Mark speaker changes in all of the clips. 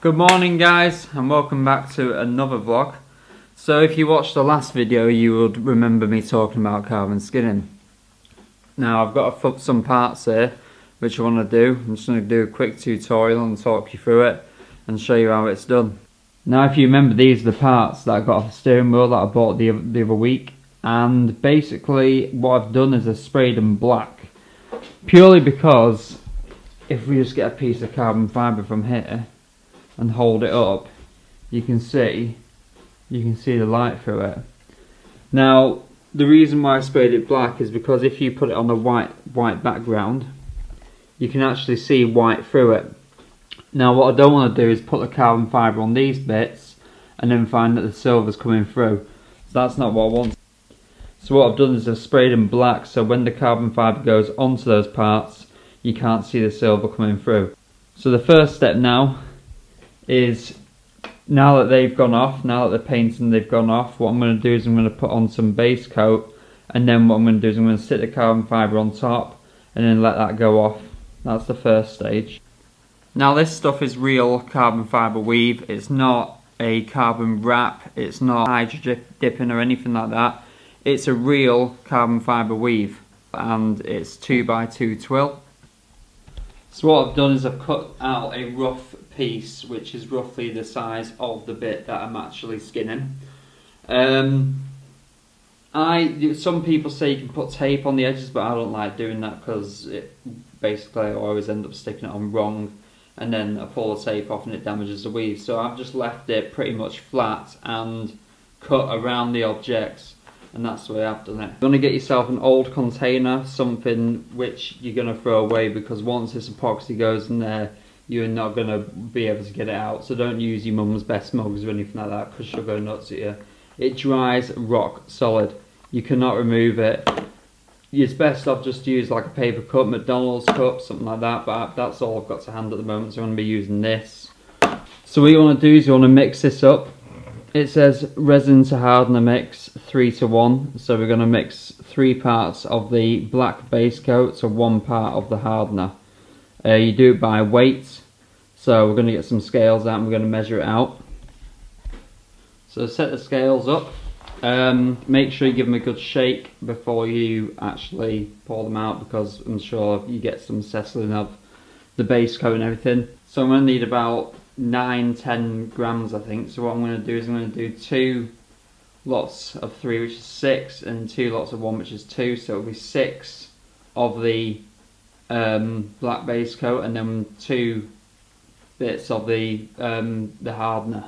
Speaker 1: Good morning guys, and welcome back to another vlog. So if you watched the last video you would remember me talking about carbon skinning. Now I've got some parts here which I want to do. I'm just going to do a quick tutorial and talk you through it and show you how it's done. Now if you remember, these are the parts that I got off the steering wheel that I bought the other week, and basically what I've done is I sprayed them black purely because if we just get a piece of carbon fibre from here and hold it up, you can see the light through it. Now the reason why I sprayed it black is because if you put it on a white background, you can actually see white through it. Now what I don't want to do is put the carbon fibre on these bits and then find that the silver's coming through. So that's not what I want. So what I've done is I've sprayed them black, so when the carbon fibre goes onto those parts, you can't see the silver coming through. So the first step now is, now that they've gone off, now that the paint and they've gone off, what I'm going to do is I'm going to put on some base coat, and then what I'm going to do is I'm going to stick the carbon fibre on top and then let that go off. That's the first stage. Now this stuff is real carbon fibre weave. It's not a carbon wrap, it's not hydro dipping or anything like that. It's a real carbon fibre weave, and it's 2x2 twill. So what I've done is I've cut out a rough piece which is roughly the size of the bit that I'm actually skinning. Some people say you can put tape on the edges, but I don't like doing that because basically I always end up sticking it on wrong, and then I pull the tape off and it damages the weave. So I've just left it pretty much flat and cut around the objects, and that's the way I've done it. You're going to get yourself an old container, something which you're going to throw away, because once this epoxy goes in there you're not going to be able to get it out. So don't use your mum's best mugs or anything like that, because she'll go nuts at you. It dries rock solid. You cannot remove it. It's best off just use like a paper cup, McDonald's cup, something like that, but that's all I've got to hand at the moment, so I'm going to be using this. So what you want to do is you want to mix this up. It says resin to hardener mix 3:1, so we're going to mix 3 parts of the black base coat to 1 part of the hardener. You do it by weight, so we're going to get some scales out and we're going to measure it out. So set the scales up. Make sure you give them a good shake before you actually pour them out, because I'm sure you get some settling of the base coat and everything. So I'm going to need about 9-10 grams I think. So what I'm going to do is I'm going to do 2 lots of 3, which is 6, and 2 lots of 1, which is 2, so it'll be 6 of the black base coat and then 2 bits of the hardener.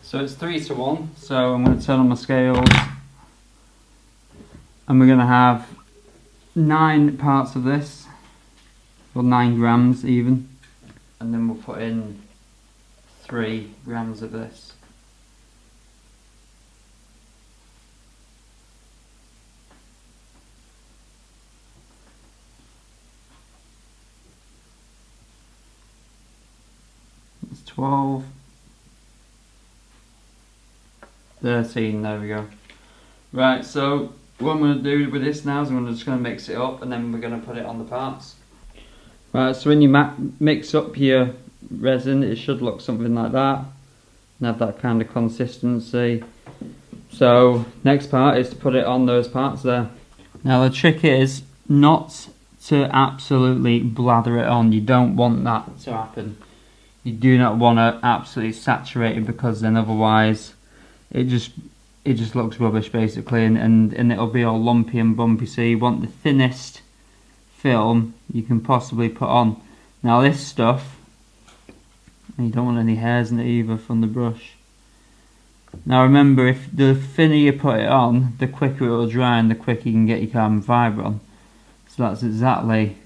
Speaker 1: So it's 3:1, so I'm going to turn on my scales, and we're going to have 9 parts of this, or 9 grams even, and then we'll put in 3 grams of this. It's 12. 13, there we go. Right, so what I'm going to do with this now is I'm just going to mix it up, and then we're going to put it on the parts. Right, so when you mix up your resin, it should look something like that and have that kind of consistency. So next part is to put it on those parts there. Now the trick is not to absolutely blather it on. You don't want that to happen. You do not want to absolutely saturate it, because then otherwise it just looks rubbish basically, and it'll be all lumpy and bumpy. So you want the thinnest film you can possibly put on. Now this stuff, you don't want any hairs in it either from the brush. Now remember, if the thinner you put it on, the quicker it will dry and the quicker you can get your carbon fibre on. So that's exactly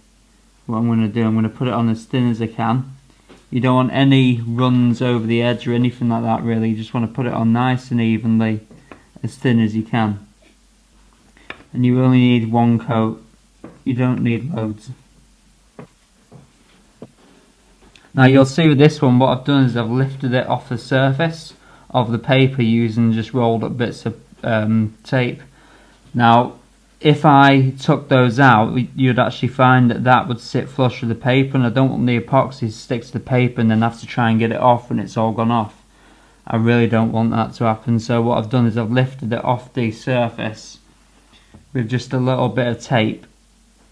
Speaker 1: what I'm going to do. I'm going to put it on as thin as I can. You don't want any runs over the edge or anything like that really. You just want to put it on nice and evenly, as thin as you can. And you only need 1 coat. You don't need loads. Now you'll see with this one, what I've done is I've lifted it off the surface of the paper using just rolled up bits of tape. Now if I took those out, you'd actually find that that would sit flush with the paper, and I don't want the epoxy to stick to the paper and then have to try and get it off when it's all gone off. I really don't want that to happen. So what I've done is I've lifted it off the surface with just a little bit of tape,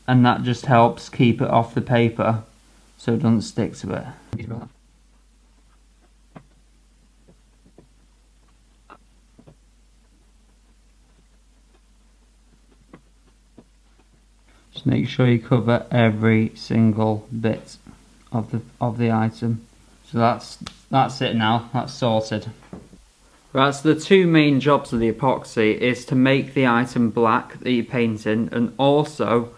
Speaker 1: and that just helps keep it off the paper so it doesn't stick to it. Just make sure you cover every single bit of the item. So that's it now. That's sorted. Right, so the two main jobs of the epoxy is to make the item black that you're painting, and also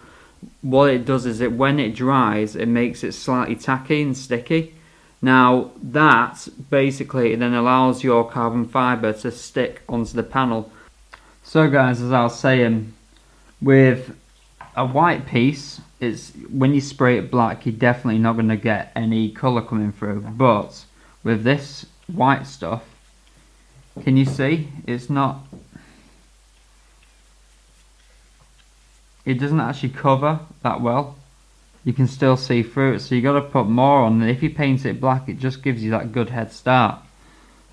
Speaker 1: what it does is when it dries, it makes it slightly tacky and sticky. Now that basically then allows your carbon fibre to stick onto the panel. So guys, as I was saying, with a white piece, when you spray it black, you're definitely not going to get any colour coming through. But with this white stuff, can you see? It doesn't actually cover that well. You can still see through it, so you got to put more on. And if you paint it black, it just gives you that good head start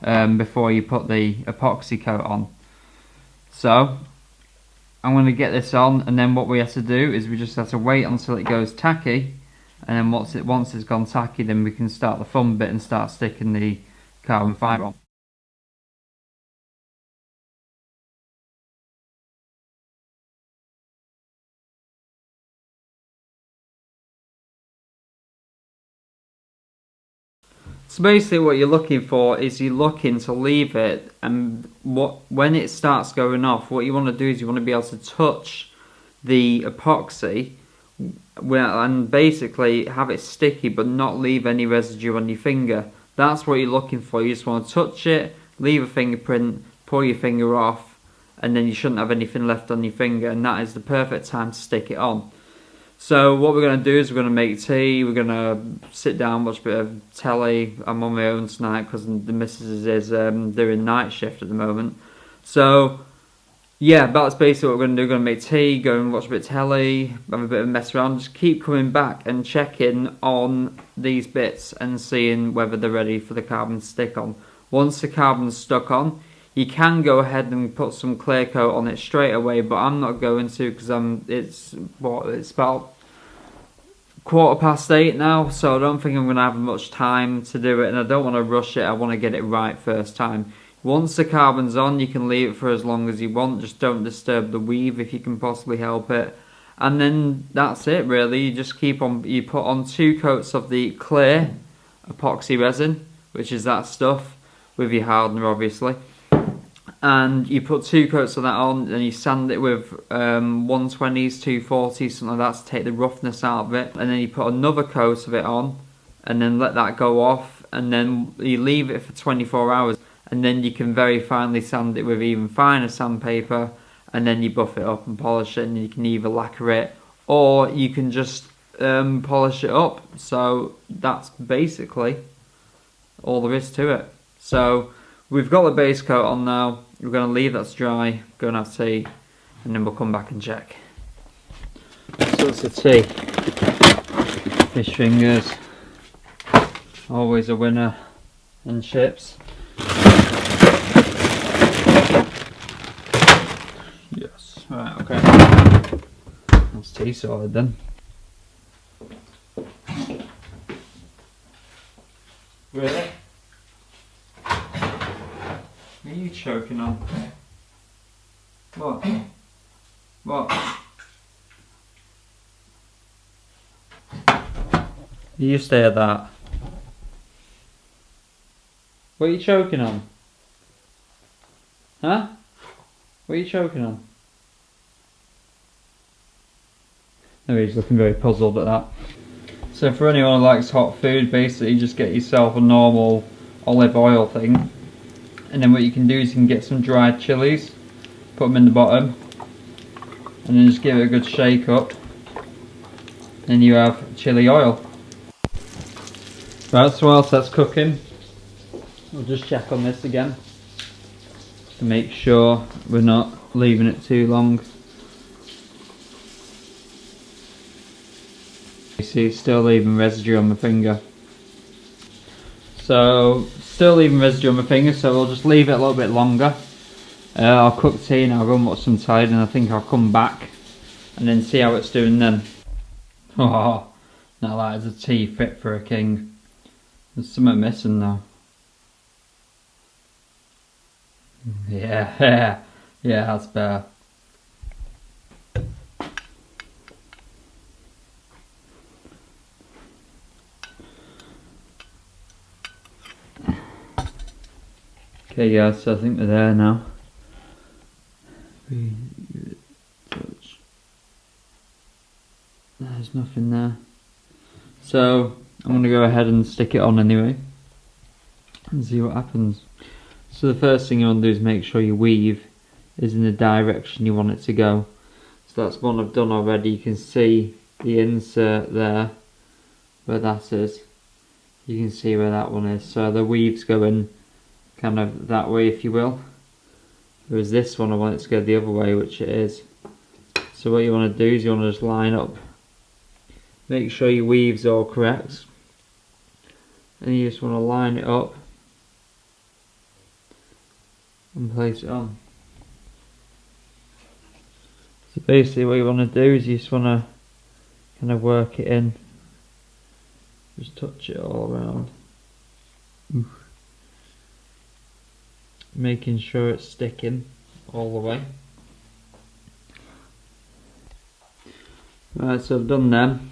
Speaker 1: before you put the epoxy coat on. So I'm going to get this on, and then what we have to do is we just have to wait until it goes tacky, and then once it's gone tacky, then we can start the fun bit and start sticking the carbon fibre on. So basically what you're looking for is you're looking to leave it, and when it starts going off, what you want to do is you want to be able to touch the epoxy and basically have it sticky but not leave any residue on your finger. That's what you're looking for. You just want to touch it, leave a fingerprint, pull your finger off, and then you shouldn't have anything left on your finger, and that is the perfect time to stick it on. So what we're going to do is we're going to make tea, we're going to sit down, watch a bit of telly. I'm on my own tonight because the missus is doing night shift at the moment. So yeah, that's basically what we're going to do. We're going to make tea, go and watch a bit of telly, have a bit of a mess around, just keep coming back and checking on these bits and seeing whether they're ready for the carbon to stick on. Once the carbon's stuck on, you can go ahead and put some clear coat on it straight away, but I'm not going to because it's about 8:15 now, so I don't think I'm going to have much time to do it, and I don't want to rush it. I want to get it right first time. Once the carbon's on, you can leave it for as long as you want. Just don't disturb the weave if you can possibly help it. And then that's it really. You just keep on, you put on 2 coats of the clear epoxy resin, which is that stuff, with your hardener obviously. And you put 2 coats of that on, and you sand it with 120s, 240s, something like that, to take the roughness out of it. And then you put another coat of it on, and then let that go off, and then you leave it for 24 hours. And then you can very finely sand it with even finer sandpaper, and then you buff it up and polish it, and you can either lacquer it, or you can just polish it up. So that's basically all there is to it. So we've got the base coat on now. We're going to leave that to dry, go and have tea, and then we'll come back and check. So it's the tea. Fish fingers. Always a winner. And chips. Yes. Right, okay. That's tea sorted then. Really? What are you choking on? What? What? You stay at that. What are you choking on? Huh? What are you choking on? No, he's looking very puzzled at that. So for anyone who likes hot food, basically just get yourself a normal olive oil thing. And then what you can do is you can get some dried chilies, put them in the bottom, and then just give it a good shake up. Then you have chili oil. Right, so whilst that's cooking, we'll just check on this again to make sure we're not leaving it too long. You see it's still leaving residue on my finger. So, still leaving residue on my finger, so we'll just leave it a little bit longer. I'll cook tea and I'll go and watch some tide, and I think I'll come back and then see how it's doing then. Oh, now that is a tea fit for a king. There's something missing though. Yeah, yeah, that's better. Okay guys, so I think they're there now. There's nothing there. So I'm going to go ahead and stick it on anyway and see what happens. So the first thing you want to do is make sure your weave is in the direction you want it to go. So that's one I've done already. You can see the insert there, where that is. You can see where that one is. So the weave's going kind of that way, if you will. Whereas this one I want it to go the other way, which it is. So what you want to do is you want to just line up. Make sure your weave's all correct. And you just want to line it up and place it on. So basically what you want to do is you just want to kind of work it in. Just touch it all around. Making sure it's sticking all the way. Right, so I've done them.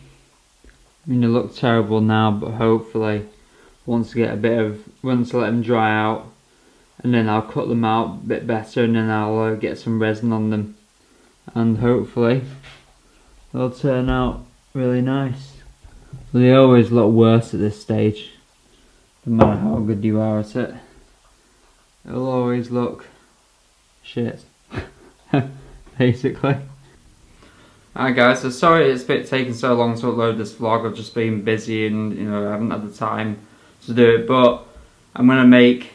Speaker 1: I mean, they look terrible now, but hopefully once I let them dry out, and then I'll cut them out a bit better, and then I'll get some resin on them, and hopefully they'll turn out really nice. But they always look worse at this stage, no matter how good you are at it. It'll always look shit, basically. Alright guys, so sorry it's taken so long to upload this vlog. I've just been busy and I haven't had the time to do it, but I'm going to make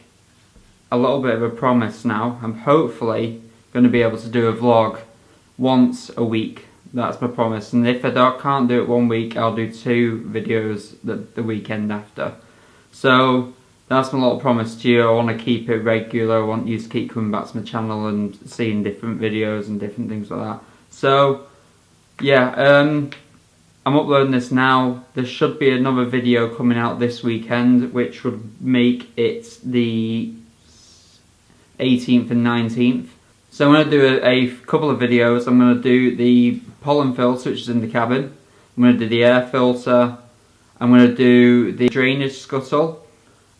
Speaker 1: a little bit of a promise now. I'm hopefully going to be able to do a vlog once a week. That's my promise, and if I can't do it 1 week, I'll do 2 videos the weekend after. So that's my little promise to you. I want to keep it regular. I want you to keep coming back to my channel and seeing different videos and different things like that. So yeah, I'm uploading this now. There should be another video coming out this weekend, which would make it the 18th and 19th. So I'm going to do a couple of videos. I'm going to do the pollen filter, which is in the cabin. I'm going to do the air filter. I'm going to do the drainage scuttle.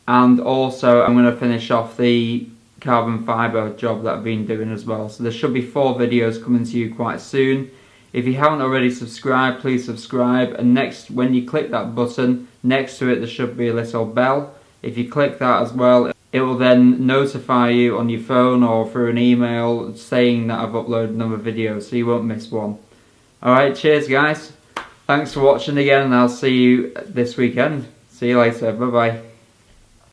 Speaker 1: And also I'm going to finish off the carbon fibre job that I've been doing as well. So there should be 4 videos coming to you quite soon. If you haven't already subscribed, please subscribe, and when you click that button, next to it there should be a little bell. If you click that as well, it will then notify you on your phone or through an email saying that I've uploaded another video, so you won't miss one. Alright, cheers guys. Thanks for watching again, and I'll see you this weekend. See you later, bye bye.